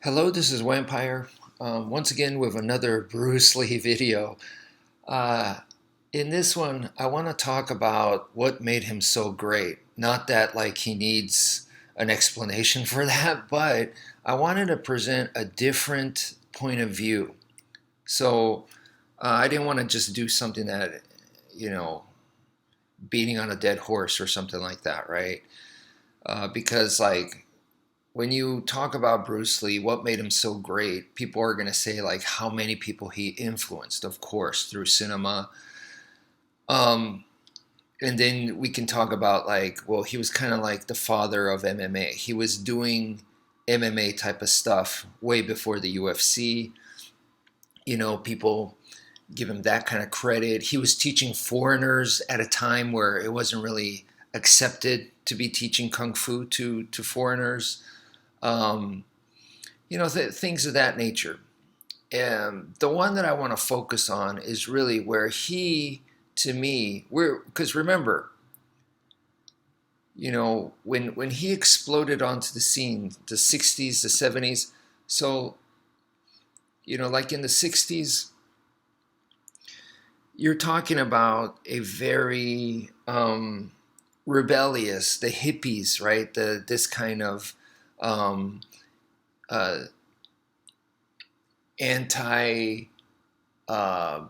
Hello, this is Wmpyr. Once again with another Bruce Lee video. Uh, in this one, I want to talk about what made him so great. Not that like he needs an explanation for that, but I wanted to present a different point of view. So I didn't want to just do something that, you know, beating on a dead horse or something like that, right? Because like when you talk about Bruce Lee, what made him so great, people are going to say like how many people he influenced, of course, through cinema. Um, and then we can talk about like, well, he was kind of like the father of MMA. He was doing MMA type of stuff way before the UFC. People give him that kind of credit. He was teaching foreigners at a time where it wasn't really accepted to be teaching kung fu to foreigners. Um, things of that nature. And the one that I want to focus on is really where he, to me, because remember, when he exploded onto the scene, the 60s, the 70s. So, like in the 60s, you're talking about a very rebellious, the hippies, right? This kind of um, uh, anti uh,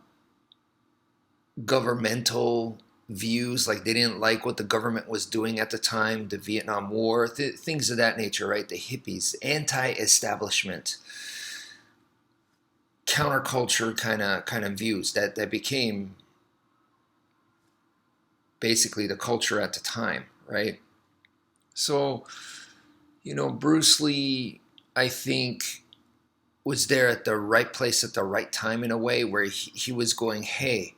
governmental views. Like they didn't like what the government was doing at the time, the Vietnam War, things of that nature, right? The hippies, anti-establishment, counterculture kind of views that became basically the culture at the time, right? So, Bruce Lee, I think, was there at the right place at the right time in a way where he was going, hey,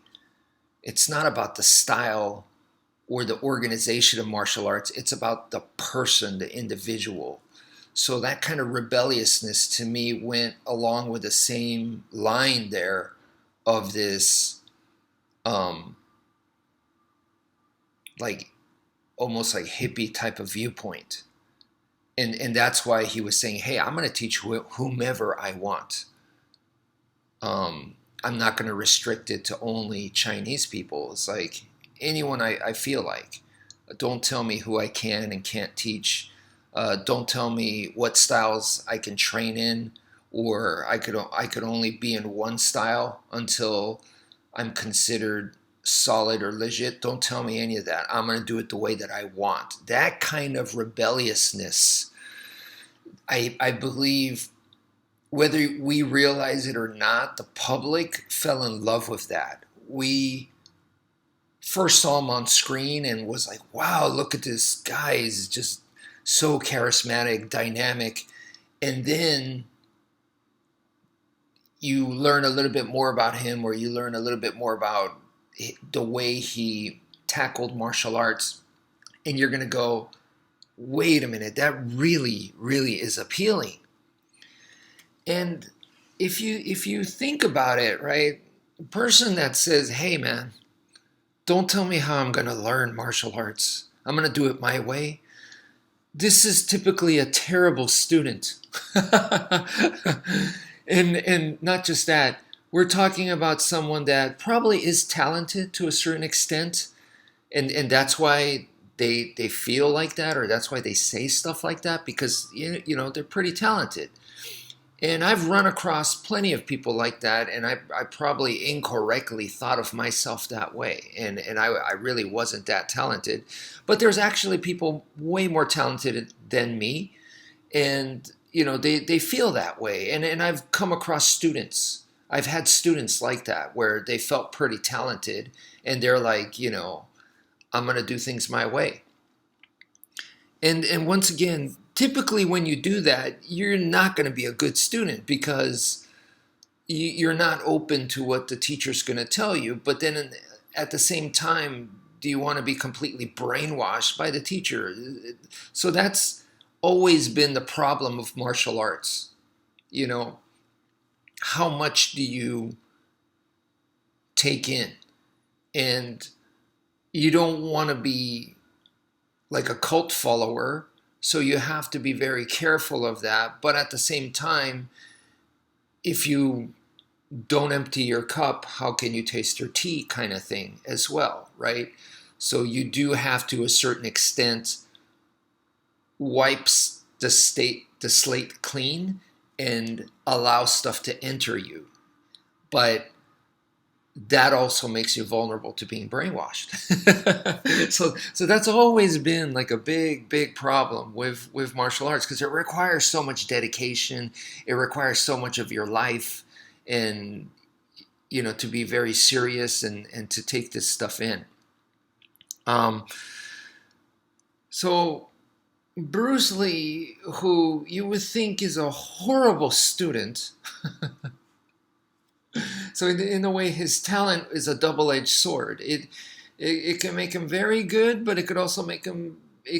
it's not about the style or the organization of martial arts, it's about the person, the individual. So that kind of rebelliousness to me went along with the same line there of this um like almost like hippie type of viewpoint. And that's why he was saying, hey, I'm going to teach whomever I want. I'm not going to restrict it to only Chinese people. It's like anyone I feel like. Don't tell me who I can and can't teach. Don't tell me what styles I can train in, or I could only be in one style until I'm considered solid or legit. Don't tell me any of that. I'm going to do it the way that I want. That kind of rebelliousness, I believe, whether we realize it or not, the public fell in love with that. We first saw him on screen and was like, wow, look at this guy. He's just so charismatic, dynamic. And then you learn a little bit more about him, or you learn a little bit more about the way he tackled martial arts. And you're going to go, wait a minute, that really, really is appealing. And if you think about it, right, a person that says, hey man, don't tell me how I'm going to learn martial arts, I'm going to do it my way, this is typically a terrible student. And not just that, we're talking about someone that probably is talented to a certain extent, and that's why they feel like that, or that's why they say stuff like that, because they're pretty talented. And I've run across plenty of people like that, and I probably incorrectly thought of myself that way. And I really wasn't that talented. But there's actually people way more talented than me, and they feel that way. And I've come across students. I've had students like that where they felt pretty talented, and they're like, I'm going to do things my way. And once again, typically when you do that, you're not going to be a good student because you're not open to what the teacher's going to tell you. But then at the same time, do you want to be completely brainwashed by the teacher? So that's always been the problem of martial arts. You know, how much do you take in? And you don't want to be like a cult follower. So you have to be very careful of that. But at the same time, if you don't empty your cup, how can you taste your tea, kind of thing as well, right? So you do have to, a certain extent, wipes the slate clean and allow stuff to enter you. But that also makes you vulnerable to being brainwashed. So that's always been like a big problem with martial arts, because it requires so much dedication. It requires so much of your life, and to be very serious and to take this stuff in. So Bruce Lee, who you would think is a horrible student, so in a way, his talent is a double-edged sword. It can make him very good, but it could also it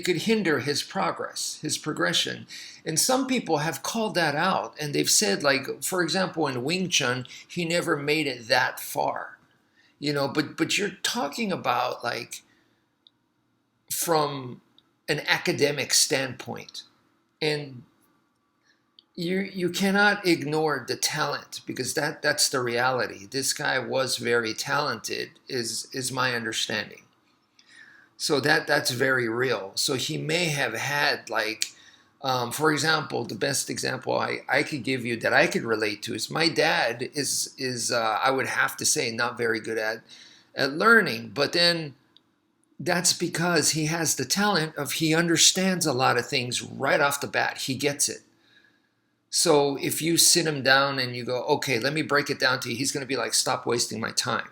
could hinder his progress, his progression. And some people have called that out, and they've said, like, for example, in Wing Chun, he never made it that far. But you're talking about, like, from an academic standpoint. And you cannot ignore the talent, because that's the reality. This guy was very talented, is my understanding. So that's very real. So he may have had, like, for example, the best example I could give you that I could relate to is my dad is I would have to say, not very good at learning, but then that's because he has the talent of, he understands a lot of things right off the bat. He gets it. So if you sit him down and you go, okay, let me break it down to you, he's going to be like, stop wasting my time.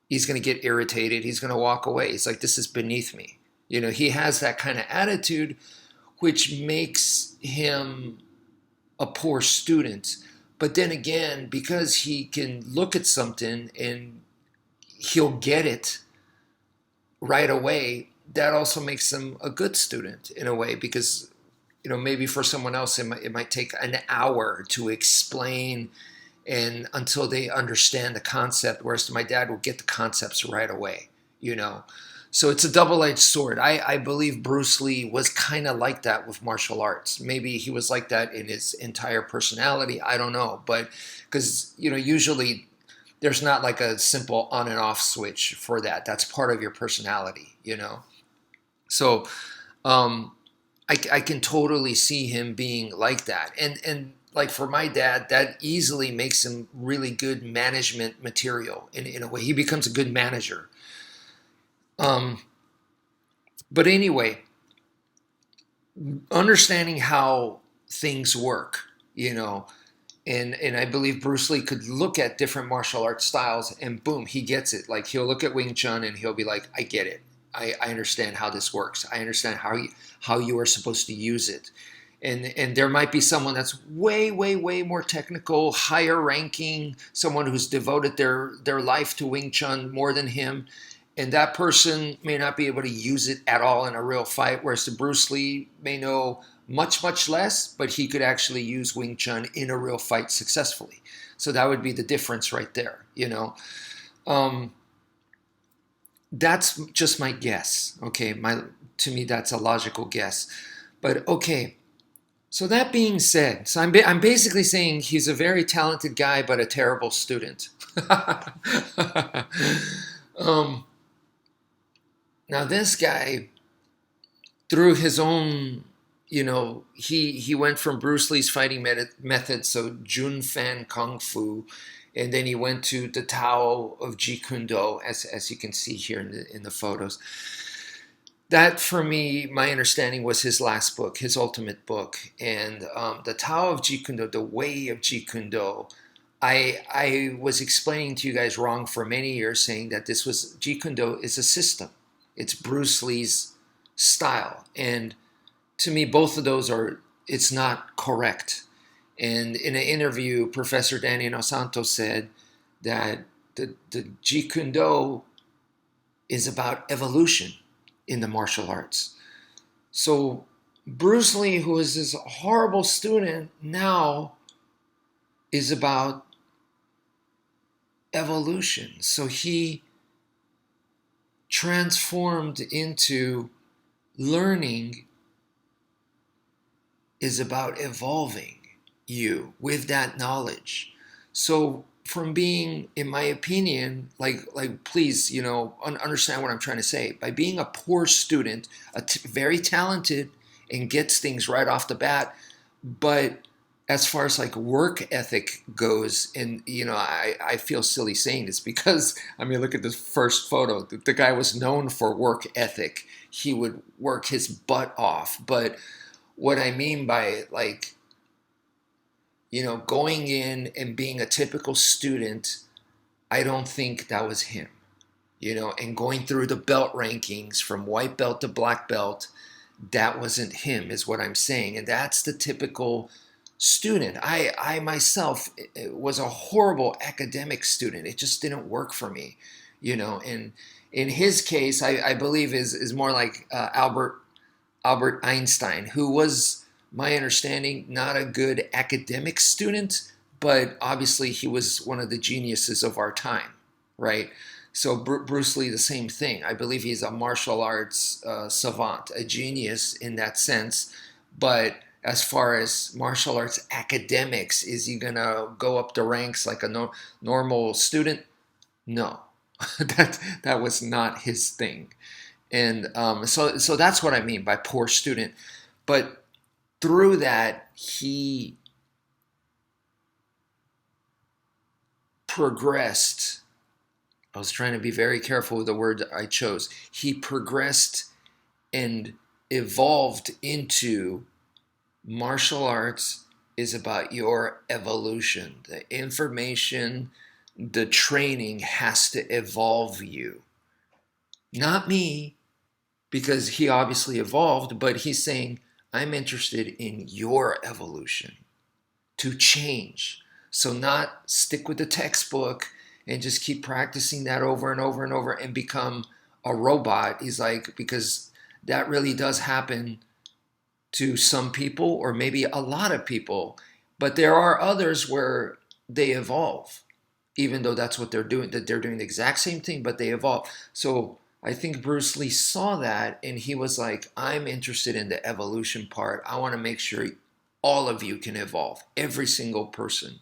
He's going to get irritated. He's going to walk away. He's like, this is beneath me. He has that kind of attitude, which makes him a poor student. But then again, because he can look at something and he'll get it right away, that also makes him a good student in a way, because maybe for someone else it might take an hour to explain and until they understand the concept, whereas my dad will get the concepts right away. So it's a double-edged sword. I believe Bruce Lee was kind of like that with martial arts. Maybe he was like that in his entire personality, I don't know, but because usually there's not like a simple on and off switch for that. That's part of your personality. So I can totally see him being like that. And like for my dad, that easily makes him really good management material in a way. He becomes a good manager. But anyway, understanding how things work, and I believe Bruce Lee could look at different martial arts styles and boom, he gets it. Like, he'll look at Wing Chun and he'll be like, I get it. I understand how this works. I understand how you are supposed to use it. And there might be someone that's way more technical, higher ranking, someone who's devoted their life to Wing Chun more than him. And that person may not be able to use it at all in a real fight, whereas the Bruce Lee may know much less, but he could actually use Wing Chun in a real fight successfully. So that would be the difference right there, That's just my guess, okay? To me, that's a logical guess. But okay, so that being said, so I'm basically saying he's a very talented guy, but a terrible student. Now this guy, through his own, he went from Bruce Lee's fighting method, so Jun Fan Kung Fu, and then he went to the Tao of Jeet Kune Do, as you can see here in the photos. That, for me, my understanding, was his last book, his ultimate book. And the Tao of Jeet Kune Do, the Way of Jeet Kune Do, I was explaining to you guys wrong for many years, saying that Jeet Kune Do is a system. It's Bruce Lee's style. And to me, both of those it's not correct. And in an interview, Professor Daniel Santos said that the Jeet Kune Do is about evolution in the martial arts. So Bruce Lee, who is this horrible student, now is about evolution. So he transformed into learning is about evolving you with that knowledge. So from being, in my opinion, please, understand what I'm trying to say. By being a poor student, very talented and gets things right off the bat, but as far as like work ethic goes, and I feel silly saying this because I mean, look at this first photo. The guy was known for work ethic. He would work his butt off. But what I mean by like, going in and being a typical student, I don't think that was him. And going through the belt rankings from white belt to black belt, that wasn't him, is what I'm saying. And that's the typical student. I myself was a horrible academic student. It just didn't work for me, And in his case, I believe is more like Albert Einstein, who was, my understanding, not a good academic student, but obviously he was one of the geniuses of our time, right? So Bruce Lee, the same thing. I believe he's a martial arts savant, a genius in that sense. But as far as martial arts academics, is he going to go up the ranks like a normal student? No, that was not his thing. And so that's what I mean by poor student. But through that, he progressed. I was trying to be very careful with the word I chose. He progressed and evolved into martial arts is about your evolution. The information, the training has to evolve you. Not me, because he obviously evolved, but he's saying, I'm interested in your evolution to change. So not stick with the textbook and just keep practicing that over and over and over and become a robot. He's like, because that really does happen to some people or maybe a lot of people. But there are others where they evolve, even though that's what they're doing, that they're doing the exact same thing, but they evolve. So I think Bruce Lee saw that and he was like, I'm interested in the evolution part. I want to make sure all of you can evolve, every single person.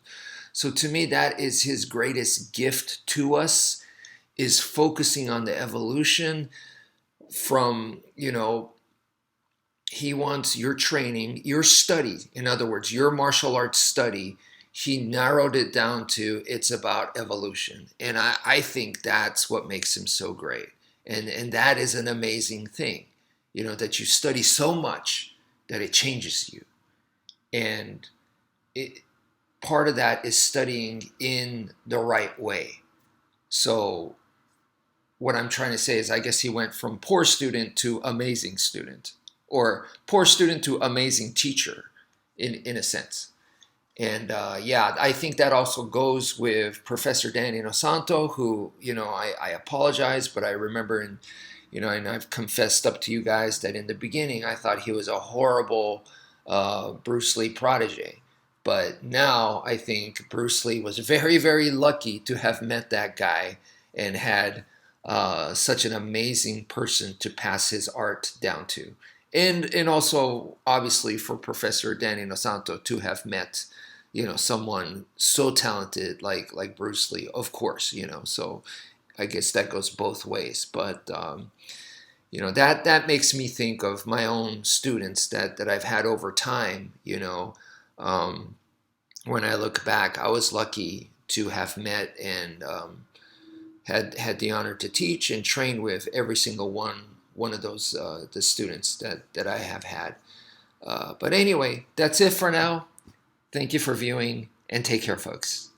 So to me, that is his greatest gift to us, is focusing on the evolution from, he wants your training, your study, in other words, your martial arts study. He narrowed it down to it's about evolution. And I think that's what makes him so great. And that is an amazing thing, that you study so much that it changes you. And part of that is studying in the right way. So what I'm trying to say is, I guess he went from poor student to amazing student, or poor student to amazing teacher in a sense. And I think that also goes with Professor Danny Inosanto, who, I apologize, but I remember and I've confessed up to you guys that in the beginning I thought he was a horrible Bruce Lee protege. But now I think Bruce Lee was very, very lucky to have met that guy and had such an amazing person to pass his art down to. And also, obviously, for Professor Danny Inosanto to have met, someone so talented like Bruce Lee, of course, So I guess that goes both ways. But that makes me think of my own students that I've had over time. When I look back, I was lucky to have met and had the honor to teach and train with every single one of those the students that I have had. But anyway, that's it for now. Thank you for viewing, and take care, folks.